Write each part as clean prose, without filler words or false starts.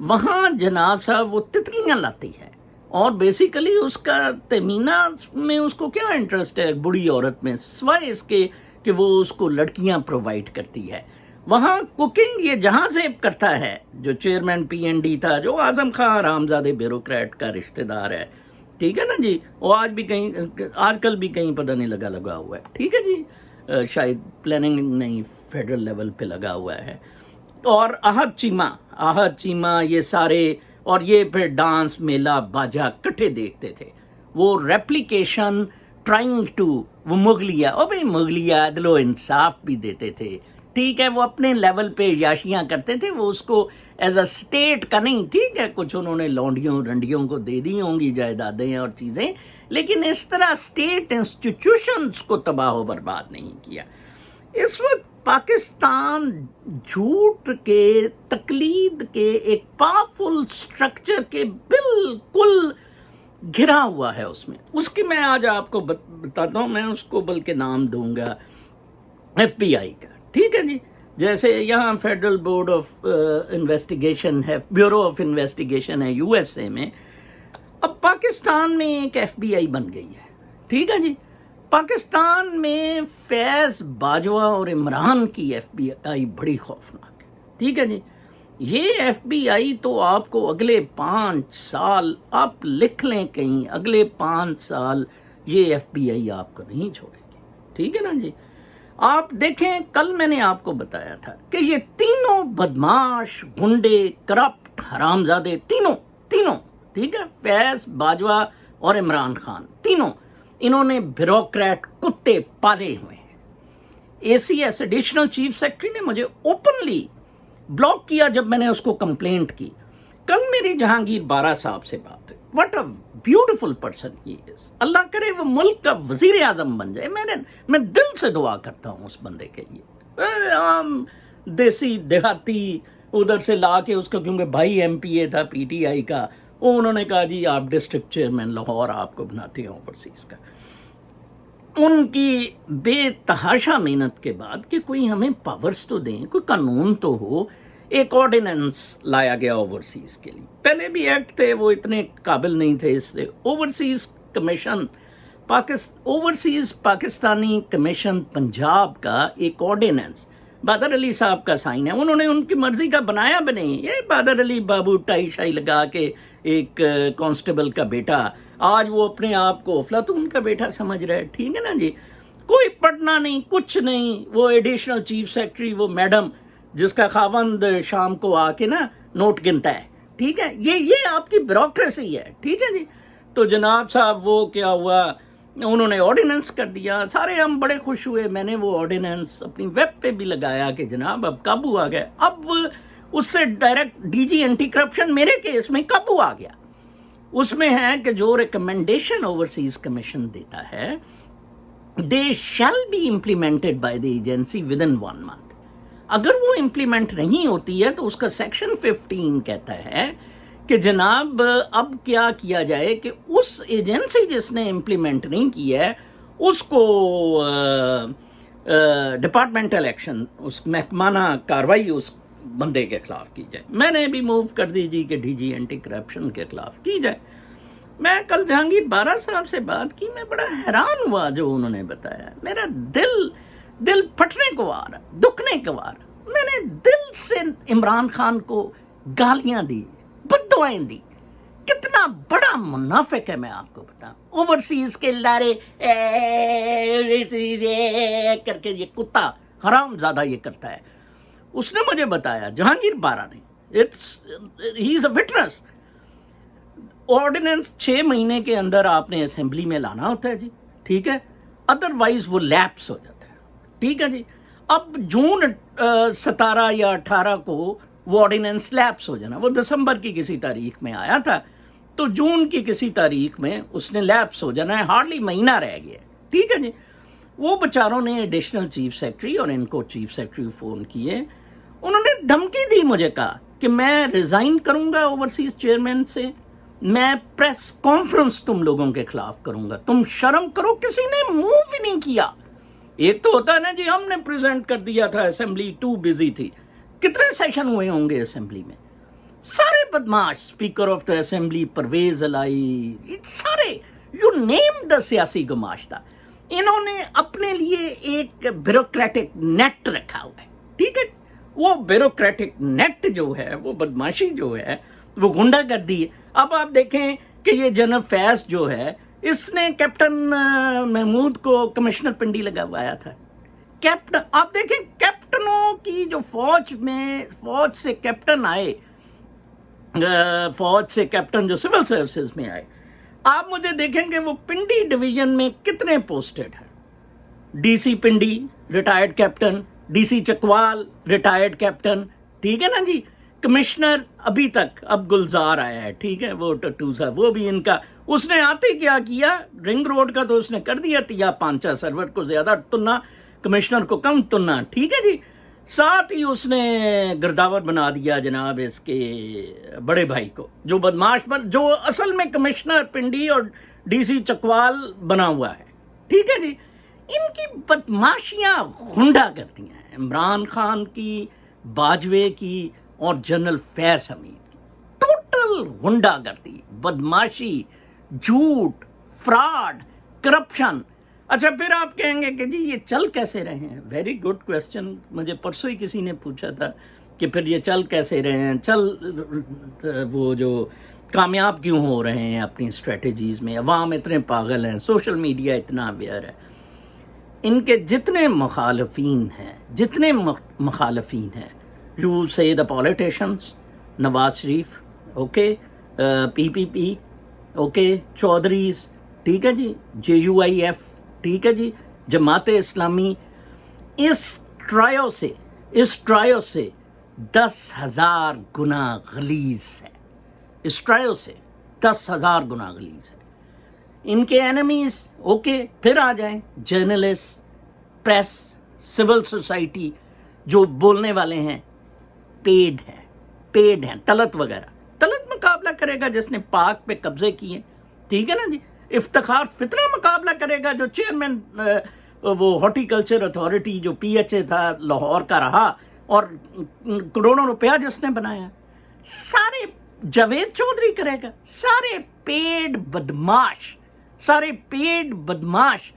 وہاں جناب صاحب وہ تتلیاں لاتی ہے، اور بیسیکلی اس کا تہمینہ میں اس کو کیا انٹرسٹ ہے بڑی عورت میں، سوائے اس کے کہ وہ اس کو لڑکیاں پرووائڈ کرتی ہے۔ وہاں کوکنگ یہ جہاں سے کرتا ہے، جو چیئرمین پی این ڈی تھا، جو اعظم خان حرامزادہ بیوروکریٹ کا رشتہ دار ہے، ٹھیک ہے نا جی، وہ آج کل بھی کہیں پتہ نہیں لگا ہوا ہے، ٹھیک ہے جی، شاید پلاننگ نہیں فیڈرل لیول پہ لگا ہوا ہے، اور احد چیمہ یہ سارے، اور یہ پھر ڈانس میلہ باجا کٹھے دیکھتے تھے، وہ ریپلیکیشن ٹرائنگ ٹو، وہ مغلیہ، او بھائی مغلیہ عدل و انصاف بھی دیتے تھے، ٹھیک ہے، وہ اپنے لیول پہ یاشیاں کرتے تھے، وہ اس کو ایز اے اسٹیٹ کا نہیں، ٹھیک ہے، کچھ انہوں نے لونڈیوں رنڈیوں کو دے دی ہوں گی جائیدادیں اور چیزیں، لیکن اس طرح اسٹیٹ انسٹیٹیوشنز کو تباہ و برباد نہیں کیا۔ اس وقت پاکستان جھوٹ کے، تقلید کے ایک پاورفل سٹرکچر کے بالکل گھرا ہوا ہے، اس کی میں آج آپ کو بتاتا ہوں، میں اس کو بلکہ نام دوں گا ایف بی آئی کا، ٹھیک ہے جی، جیسے یہاں فیڈرل بورڈ آف انویسٹیگیشن ہے، بیورو آف انویسٹیگیشن ہے یو ایس اے میں، اب پاکستان میں ایک ایف بی آئی بن گئی ہے، ٹھیک ہے جی، پاکستان میں فیض باجوہ اور عمران کی ایف بی آئی بڑی خوفناک ہے، ٹھیک ہے جی، یہ ایف بی آئی تو آپ کو اگلے 5 سال، آپ لکھ لیں کہیں، اگلے 5 سال یہ ایف بی آئی آپ کو نہیں چھوڑے گی، ٹھیک ہے نا جی۔ آپ دیکھیں، کل میں نے آپ کو بتایا تھا کہ یہ تینوں بدماش، گنڈے، کرپٹ، حرامزادے، تینوں، ٹھیک ہے، فیض باجوہ اور عمران خان، تینوں انہوں نے بیوروکریٹ کتے پالے ہوئے ہیں۔ A C S additional chief secretary نے مجھے اوپنلی بلاک کیا جب میں نے اس کو کمپلینٹ کی۔ کل میری جہانگیر بارہ صاحب سے بات ہوئی، what a beautiful person he is, اللہ کرے وہ ملک کا وزیر اعظم بن جائے، میں دل سے دعا کرتا ہوں اس بندے کے لیے، عام دیسی دیہاتی ادھر سے لا کے اس کا، کیونکہ بھائی ایم پی اے تھا پی ٹی آئی کا، وہ انہوں نے کہا جی آپ ڈسٹرکٹ چیئرمین لاہور آپ کو بناتے ہیں اوورسیز کا۔ ان کی بے تحاشا محنت کے بعد کہ کوئی ہمیں پاورز تو دیں، کوئی قانون تو ہو، ایک آرڈیننس لایا گیا اوورسیز کے لیے، پہلے بھی ایکٹ تھے وہ اتنے قابل نہیں تھے، اس سے overseas commission, overseas Pakistani commission Punjab کا ایک آرڈیننس بادر علی صاحب کا سائن ہے، انہوں نے ان کی مرضی کا بنایا بھی نہیں، یہ بادر علی بابو ٹائی شائی لگا کے ایک کانسٹیبل کا بیٹا، آج وہ اپنے آپ کو افلاطون کا بیٹا سمجھ رہے، ٹھیک ہے نا جی، کوئی پڑھنا نہیں، کچھ نہیں، وہ ایڈیشنل چیف سیکرٹری، وہ میڈم جس کا خاوند شام کو آ کے نا نوٹ گنتا ہے، ٹھیک ہے، یہ آپ کی بیوروکریسی ہے، ٹھیک ہے جی۔ تو جناب صاحب وہ کیا ہوا، انہوں نے آرڈیننس کر دیا، سارے ہم بڑے خوش ہوئے، میں نے وہ آرڈیننس اپنی ویب پہ بھی لگایا کہ جناب اب قابو آ گیا، اب اس سے direct D G anti corruption میرے کیس میں قابو آ گیا، اس میں ہے کہ جو ریکمنڈیشن اوورسیز کمیشن دیتا ہے the shall be implemented by the agency with in 1 month، اگر وہ امپلیمنٹ نہیں ہوتی ہے تو اس کا سیکشن 15 کہتا ہے کہ جناب اب کیا کیا جائے کہ اس ایجنسی جس نے امپلیمنٹ نہیں کی ہے اس کو ڈپارٹمنٹل ایکشن، اس محکمانہ کاروائی اس بندے کے خلاف کی جائے، میں نے بھی موو کر دی جی کہ ڈی جی اینٹی کرپشن کے خلاف کی جائے۔ میں کل جہانگیر بارہ صاحب سے بات کی، میں بڑا حیران ہوا جو انہوں نے بتایا، میرا دل پھٹنے کو آ رہا، دکھنے کو آ رہا، میں نے دل سے عمران خان کو گالیاں دی، بد دعائیں دی، کتنا بڑا منافق ہے میں آپ کو بتاؤں، اوورسیز کے لارے کر کے یہ کتا حرام زادہ یہ کرتا ہے، اس نے مجھے بتایا جہانگیر بارہ نے، ہی از اے وٹنس، آرڈیننس 6 مہینے کے اندر آپ نے اسمبلی میں لانا ہوتا ہے جی، ٹھیک ہے، ادروائز وہ لیپس ہو جاتا ہے، ٹھیک ہے جی۔ اب جون 17 یا 18 کو وہ آرڈیننس لیپس ہو جانا، وہ دسمبر کی کسی تاریخ میں آیا تھا، تو جون کی کسی تاریخ میں اس نے لیپس ہو جانا ہے، ہارڈلی مہینہ رہ گیا، ٹھیک ہے جی۔ وہ بچاروں نے ایڈیشنل چیف سیکرٹری اور ان کو چیف سیکرٹری فون کیے، انہوں نے دھمکی دی، مجھے کہا کہ میں ریزائن کروں گا اوورسیز چیئرمین سے، میں پریس کانفرنس تم لوگوں کے خلاف کروں گا، تم شرم کرو، کسی نے موو بھی نہیں کیا۔ ایک تو ہوتا ہے نا جی ہم نے پریزنٹ کر دیا تھا، اسمبلی ٹو بزی تھی، کتنے سیشن ہوئے ہوں گے اسمبلی میں، سارے بدماش، speaker of the assembly Pervaiz Elahi, سارے یو نیم دا سیاسی گماشتہ، انہوں نے اپنے لیے ایک بیوروکریٹک نیٹ رکھا ہوا ہے، ٹھیک ہے؟ وہ بیوروکریٹک نیٹ جو ہے، وہ بدماشی جو ہے، وہ غنڈہ گردی ہے۔ اب آپ دیکھیں کہ یہ جنرل فیض جو ہے، اس نے کیپٹن محمود کو کمشنر پنڈی لگوایا تھا۔ کیپٹن، آپ دیکھیں کیپٹنوں کی جو فوج سے کیپٹن آئے، فوج سے کیپٹن جو سول سروسز میں آئے، آپ مجھے دیکھیں کہ وہ پنڈی ڈویژن میں کتنے پوسٹڈ ہیں۔ D C Pindi retired captain, D C Chakwal retired captain, ٹھیک ہے نا جی۔ کمشنر ابھی تک اب گلزار آیا ہے، ٹھیک ہے، وہ ٹٹو صاحب، وہ بھی ان کا، اس نے آتے کیا کیا، رنگ روڈ کا تو اس نے کر دیا تیا پانچا، سرور کو زیادہ تننا، کمشنر کو کم تننا، ٹھیک ہے جی۔ ساتھ ہی اس نے گرداور بنا دیا جناب اس کے بڑے بھائی کو، جو بدماش جو اصل میں کمشنر پنڈی اور ڈی سی چکوال بنا ہوا ہے، ٹھیک ہے جی۔ ان کی بدماشیاں غنڈہ کرتی ہیں، عمران خان کی، باجوے کی اور جنرل فیض حمید کی، ٹوٹل غنڈہ گردی، بدماشی، جھوٹ، فراڈ، کرپشن۔ اچھا پھر آپ کہیں گے کہ جی یہ چل کیسے رہے ہیں؟ ویری گڈ کویسچن، مجھے پرسوں ہی کسی نے پوچھا تھا کہ پھر یہ چل کیسے رہے ہیں، وہ جو کامیاب کیوں ہو رہے ہیں اپنی اسٹریٹجیز میں، عوام اتنے پاگل ہیں، سوشل میڈیا اتنا اویئر ہے۔ ان کے جتنے مخالفین ہیں، یو سے دا پولیٹیشنس، نواز شریف، اوکے، پی پی پی، اوکے، چودھریز، ٹھیک ہے جی، جے یو آئی ایف، ٹھیک ہے جی، جماعت اسلامی، اس ٹرائیو سے 10,000 گنا غلیظ ہے، اس ٹرائیو سے 10,000 گنا غلیظ ہے۔ ان کے اینیمیز، اوکے، پھر آ جائیں جرنلسٹ، پریس، سول سوسائٹی، جو بولنے والے ہیں، پیڈ ہیں، طلعت وغیرہ۔ طلعت مقابلہ کرے گا جس نے پاک پہ قبضے کیے، ٹھیک ہے نا جی۔ افتخار فطرہ مقابلہ کرے گا جو چیئرمین وہ ہارٹی کلچر اتھارٹی جو پی ایچ اے تھا لاہور کا رہا، اور کروڑوں روپیہ جس نے بنایا۔ سارے جاوید چودھری کرے گا، سارے پیڈ بدماش۔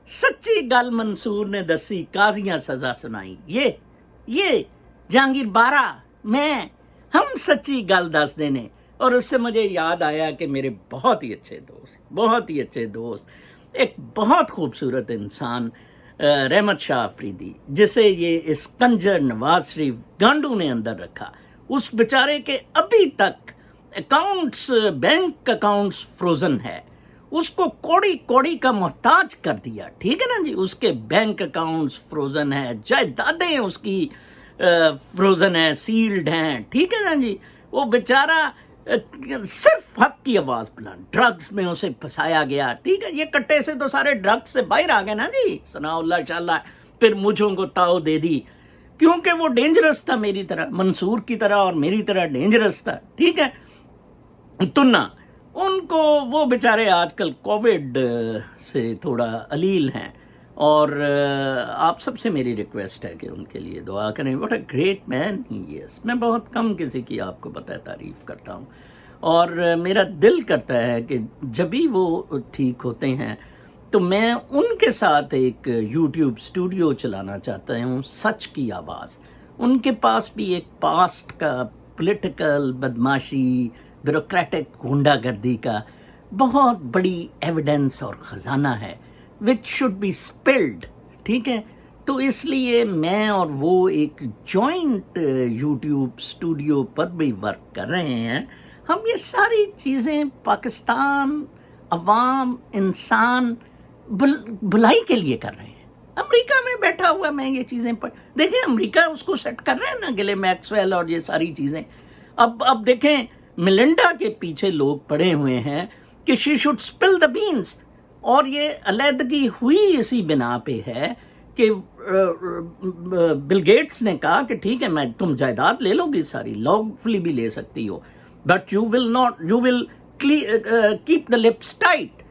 سچی گل منصور نے دسی، قاضیاں سزا سنائی، یہ جہانگیر بارہ، ہم سچی گل دس دینے۔ اور اس سے مجھے یاد آیا کہ میرے بہت ہی اچھے دوست، ایک بہت خوبصورت انسان، رحمت شاہ آفریدی، جسے یہ اس کنجر نواز شریف گانڈو نے اندر رکھا، اس بیچارے کے ابھی تک بینک اکاؤنٹس فروزن ہے، اس کو کوڑی کا محتاج کر دیا، ٹھیک ہے نا جی۔ اس کے بینک اکاؤنٹس فروزن ہے، جائیدادیں اس کی فروزن ہیں، سیلڈ ہیں، ٹھیک ہے نا جی۔ وہ بیچارہ صرف حق کی آواز بلند، ڈرگز میں اسے پھنسایا گیا، ٹھیک ہے۔ یہ کٹے سے تو سارے ڈرگز سے باہر آ گئے نا جی، ثناء اللہ شاء اللہ، پھر مجھوں کو تاؤ دے دی، کیونکہ وہ ڈینجرس تھا میری طرح، منصور کی طرح اور میری طرح ڈینجرس تھا، ٹھیک ہے۔ تنہ ان کو، وہ بیچارے آج کل کووڈ سے تھوڑا علیل ہیں، اور آپ سب سے میری ریکویسٹ ہے کہ ان کے لیے دعا کریں۔ واٹ اے گریٹ مین ہی از۔ میں بہت کم کسی کی، آپ کو پتہ ہے، تعریف کرتا ہوں، اور میرا دل کرتا ہے کہ جب بھی وہ ٹھیک ہوتے ہیں تو میں ان کے ساتھ ایک یوٹیوب اسٹوڈیو چلانا چاہتا ہوں، سچ کی آواز۔ ان کے پاس بھی ایک پاسٹ کا پولیٹیکل بدماشی، بیوروکریٹک غنڈہ گردی کا بہت بڑی ایویڈنس اور خزانہ ہے، which should be spilled، ٹھیک ہے۔ تو اس لیے میں اور وہ ایک جوائنٹ یوٹیوب اسٹوڈیو پر بھی ورک کر رہے ہیں۔ ہم یہ ساری چیزیں پاکستان، عوام، انسان بھلائی کے لیے کر رہے ہیں۔ امریکہ میں بیٹھا ہوا میں یہ چیزیں دیکھیں، امریکہ اس کو سیٹ کر رہے ہیں نا، گلے میکسویل اور یہ ساری چیزیں۔ اب دیکھیں ملنڈا کے پیچھے لوگ پڑے ہوئے ہیں کہ شی شوڈ اسپل دا بینس، اور یہ علیحدگی ہوئی اسی بنا پہ ہے کہ بل گیٹس نے کہا کہ ٹھیک ہے، تم جائیداد لے لو گی ساری، لاگ فلی بھی لے سکتی ہو، but you will keep the lips tight.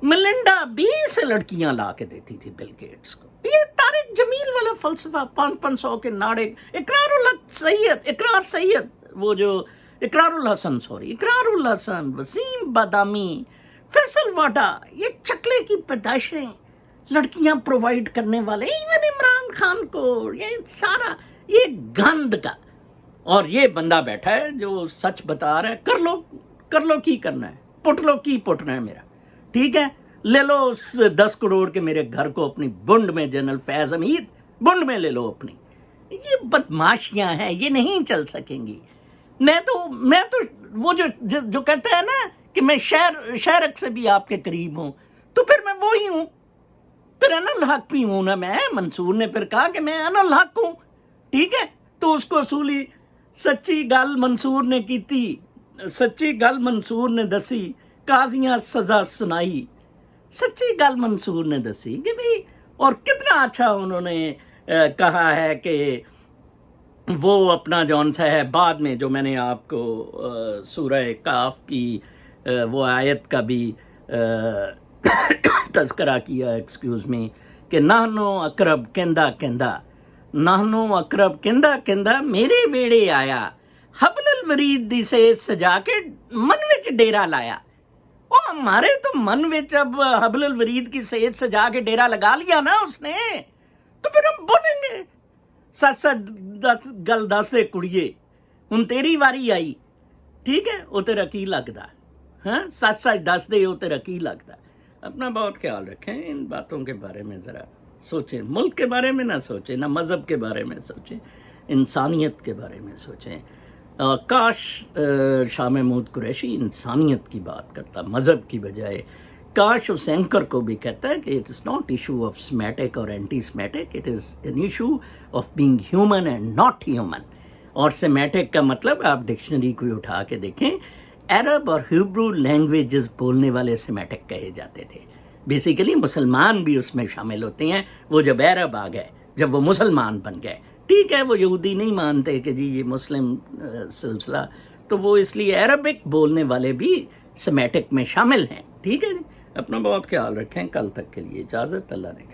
ملنڈا 20 لڑکیاں لا کے دیتی تھی بل گیٹس کو۔ یہ طارق جمیل والا فلسفہ، 500 کے ناڑے، اقرار سید، وہ جو اقرار الحسن، وسیم بادامی، فیصل واڈا، یہ چکلے کی پیدائشیں لڑکیاں پرووائڈ کرنے والے، ایون عمران خان کو، یہ سارا یہ گند کا. اور یہ بندہ بیٹھا ہے جو سچ بتا رہا ہے، کر لو کی کرنا ہے، پٹنا ہے میرا، ٹھیک ہے. لے لو اس 10 کروڑ کے میرے گھر کو اپنی بنڈ میں، جنرل فیض حمید بنڈ میں لے لو اپنی. یہ بدماشیاں ہیں، یہ نہیں چل سکیں گی. میں تو وہ جو کہتا ہے نا کہ میں شہرک سے بھی آپ کے قریب ہوں، تو پھر میں وہی ہوں، پھر انا الحق بھی ہوں نا. میں منصور نے پھر کہا کہ میں انا الحق ہوں، ٹھیک ہے. تو اس کو اصولی سچی گل منصور نے کیتی، سچی گل منصور نے دسی، قاضیاں سزا سنائی. سچی گل منصور نے دسی کہ بھئی، اور کتنا اچھا انہوں نے کہا ہے کہ وہ اپنا جون سا ہے. بعد میں جو میں نے آپ کو سورہ کاف کی وہ آیت کا بھی تذکرہ کیا، ایکسکیوز می، کہ نحنو اقرب کہندا میرے ویڑے آیا، حبل الورید دی سے سجا کے من وچ ڈیرا لایا. او ہمارے تو من وچ اب حبل الورید کی سیج سجا کے ڈیرا لگا لیا نا اس نے، تو پھر ہم بولیں گے سچ گل دس دے کڑیے، ہن تیری واری آئی، ٹھیک ہے. وہ تیرا کی لگدا، ہاں سچ دس دے، وہ تیرا کی لگدا. اپنا بہت خیال رکھیں، ان باتوں کے بارے میں ذرا سوچیں. ملک کے بارے میں نہ سوچیں، نہ مذہب کے بارے میں سوچیں، انسانیت کے بارے میں سوچیں. کاش شاہ محمود قریشی انسانیت کی بات کرتا مذہب کی بجائے. کاش اس اینکر کو بھی کہتا ہے کہ it is not issue of Semitic اور anti Semitic, it is an issue of being human and not human. اور سمیٹک کا مطلب آپ ڈکشنری کو اٹھا کے دیکھیں، عرب اور ہیبرو لینگویجز بولنے والے سمیٹک کہے جاتے تھے. بیسیکلی مسلمان بھی اس میں شامل ہوتے ہیں. وہ جب عرب آ گئے، جب وہ مسلمان بن گئے، ٹھیک ہے، وہ یہودی نہیں مانتے کہ جی یہ مسلم سلسلہ، تو وہ اس لیے عربک بولنے والے بھی سمیٹک میں شامل ہیں. ٹھیک ہے جی، اپنا بہت خیال رکھیں. کل تک کے لیے اجازت، اللہ نے